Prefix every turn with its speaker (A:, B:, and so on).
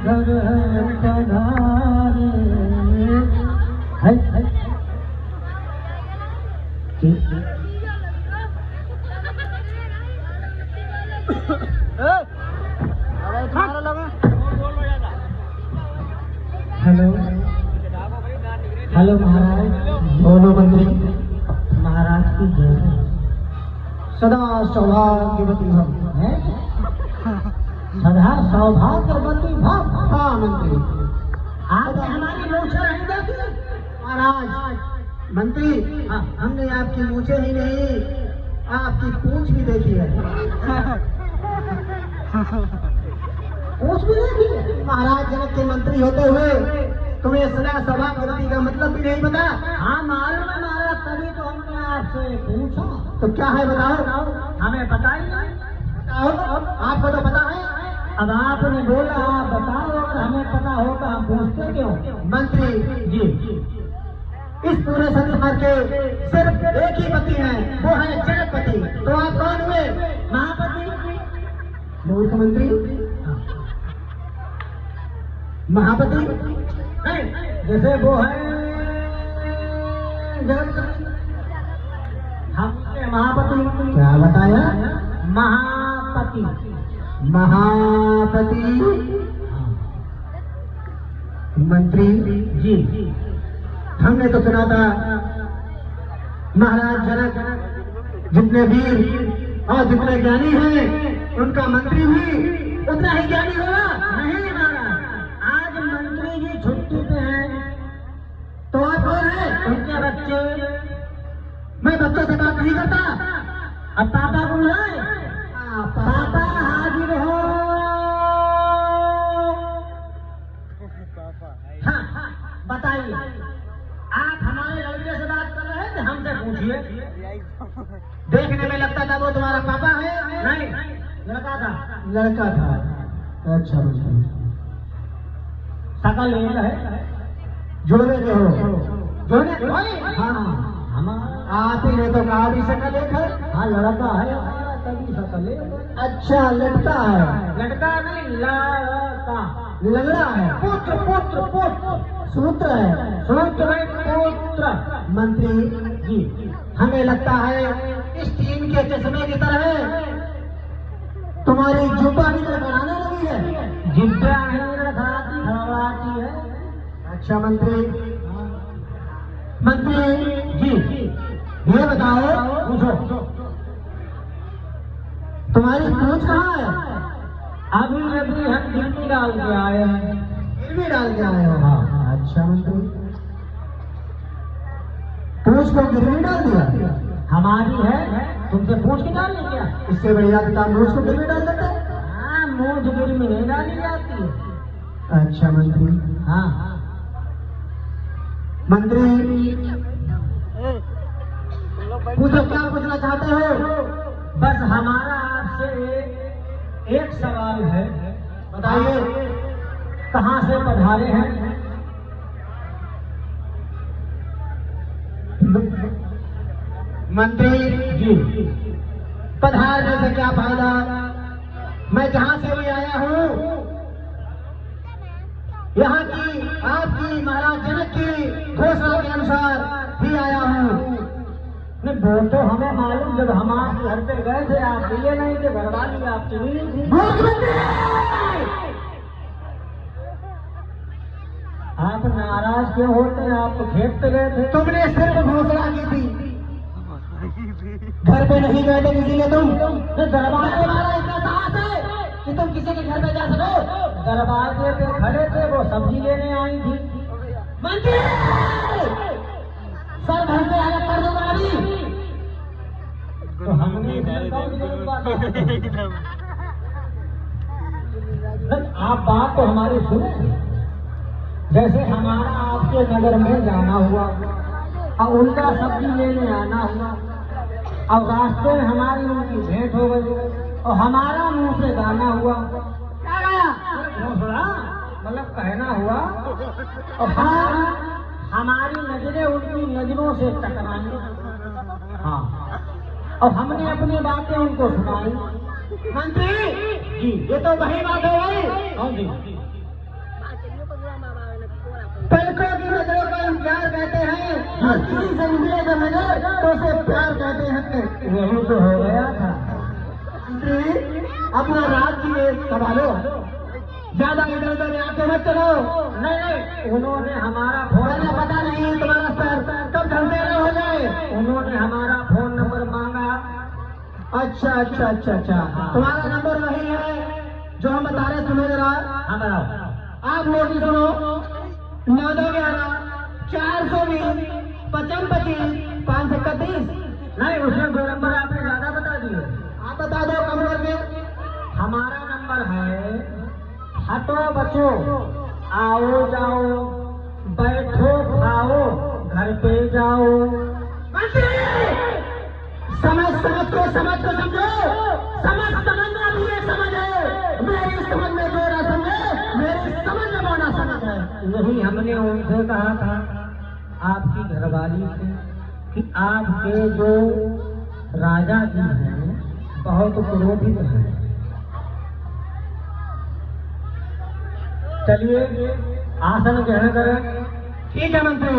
A: घर पधारे है हेलो हेलो महाराज, बोलो मंत्री। महाराज की जय। सदा सौभाग्यवती भव है, सदा सौभाग्यवती भव। हाँ मंत्री, आज हमारी मूछें नहीं देखी महाराज। मंत्री हमने आपकी मूछें ही नहीं, आपकी पूंछ भी देखी है। पूंछ भी देखी है महाराज। जनक के मंत्री होते हुए तुम्हें सदा सौभाग्यवती का मतलब भी नहीं पता? हाँ मालूम है महाराज, तभी तो हमने आपसे पूछा। तो क्या है बताओ? हमें पता ही नहीं। बताओ, आपको तो पता है। अब आपने बोला आप बताओ, अगर हमें पता होगा हम पूछते क्यों? मंत्री जी, इस पूरे संसार के सिर्फ एक ही पति है, वो है जनकपति। तो आप कौन हुए? महापति। मूर्ख मंत्री, महापति जैसे वो है जगत। हमने महापति क्या बताया? महापति। महापति मंत्री जी, हमने तो सुना था महाराज जनक जितने वीर और जितने ज्ञानी हैं उनका मंत्री भी उतना ही ज्ञानी होगा। नहीं महाराज, आज मंत्री जी छुट्टी पे हैं, तो आप कौन है? उनके बच्चे। मैं बच्चों से बात नहीं करता। अब पापा को बुलाए। पापा हाजिर हो। हाँ बताइए, आप हमारे लड़के से बात कर रहे थे, हमसे पूछिए। देखने में लगता था वो तुम्हारा पापा है। नहीं, लड़का था। लड़का था, अच्छा मुझे सकल है, जुड़वे के हो। जुड़वे हाँ, आप ही ने तो कहा भी सकल एक है। हाँ लड़का है, तभी सकल है। अच्छा लड़का है। लड़का नहीं, लड़का। लंगड़ा है। पुत्र पुत्र पुत्र सूत्र है। सूत्र है पुत्र। मंत्री जी, हमें लगता है इस टीम के चश्मे की तरह तुम्हारी जुब्बा भी बनाने लगी है। जुब्बा खड़वाती है। अच्छा मंत्री, मंत्री जी ये बताओ, पूछो तुम्हारी पूंछ कहाँ है? अभी अभी हम गिरवी डाल के आए हैं। गिरवी डाल के आए हो? हाँ। अच्छा मंत्री, पूंछ को गिरवी डाल दिया? हमारी है, तुमसे पूंछ के डाल ली क्या? इससे बढ़िया पिता मूछ को गिरवी डाल देते। हाँ, मूछ गिरवी नहीं डाली जाती है। अच्छा मंत्री। हाँ मंत्री, पूछो क्या पूछना चाहते हो? बस हमारा आपसे एक सवाल है, बताइए कहाँ से पधारे हैं? मंत्री जी, पधारने से क्या फायदा? मैं जहाँ से भी आया हूँ, यहाँ की आपकी महाराज जनक की घोषणा के अनुसार ही आया हूँ। नहीं वो तो हमें मालूम, जब हम आपके घर पे गए थे आप मिले नहीं थे, घर वाली आप चली थी। आप नाराज क्यों होते हैं? आप तो खेत पे गए थे। तुमने सिर्फ घोषणा की थी, घर पे नहीं गए थे किसी ने। तुम दरबार के बारे इतना साहस है कि तुम किसी के घर पे जा सको? दरवाजे पे खड़े थे, वो सब्जी लेने आई थी। मंत्री सर घर से अलग कर दो अभी। तो हमने आप बात तो हमारी सुने। जैसे हमारा आपके नगर में जाना हुआ और उनका सब्जी लेने आना हुआ और रास्ते में हमारी उनकी भेंट हो गई और हमारा मुंह से गाना हुआ। क्या गाया? मतलब कहना हुआ। और हमारी नजरें उनकी नजरों से टकराई। हाँ, और हमने अपनी बातें उनको सुनाई। मंत्री जी, ये तो वही बात है। कौन सी? और किसी से मिले जब मिले तो उसे प्यार कहते हैं। यही तो हो गया था। मंत्री अपना राज्य संभालो, ज्यादा इधर उधर आके मत चलो। नहीं, उन्होंने हमारा फोन, पता नहीं तुम्हारा सर कब ढंग से हो जाए। उन्होंने हमारा फोन नंबर मांगा। अच्छा अच्छा अच्छा अच्छा, तुम्हारा नंबर वही है जो हम बता रहे, सुनो जरा। हाँ बताओ। आप नोटिस सुनो, 911 420 55 531। नहीं, उसमें दो नंबर आपने ज्यादा बता दिए। आप बता दो कम करके। हमारा नंबर है, हटो बचो, आओ जाओ, बैठो खाओ, घर पे जाओ। समझ को समझो, समझना भी ये समझ है। मेरी समझ में जो ना समझे, मेरी समझ में वो ना समझ है। यही हमने उनसे कहा था, आपकी घरवाली से, कि आपके जो राजा जी हैं बहुत क्रोधित हैं। चलिए आसन ग्रहण करें। ठीक है मंत्री।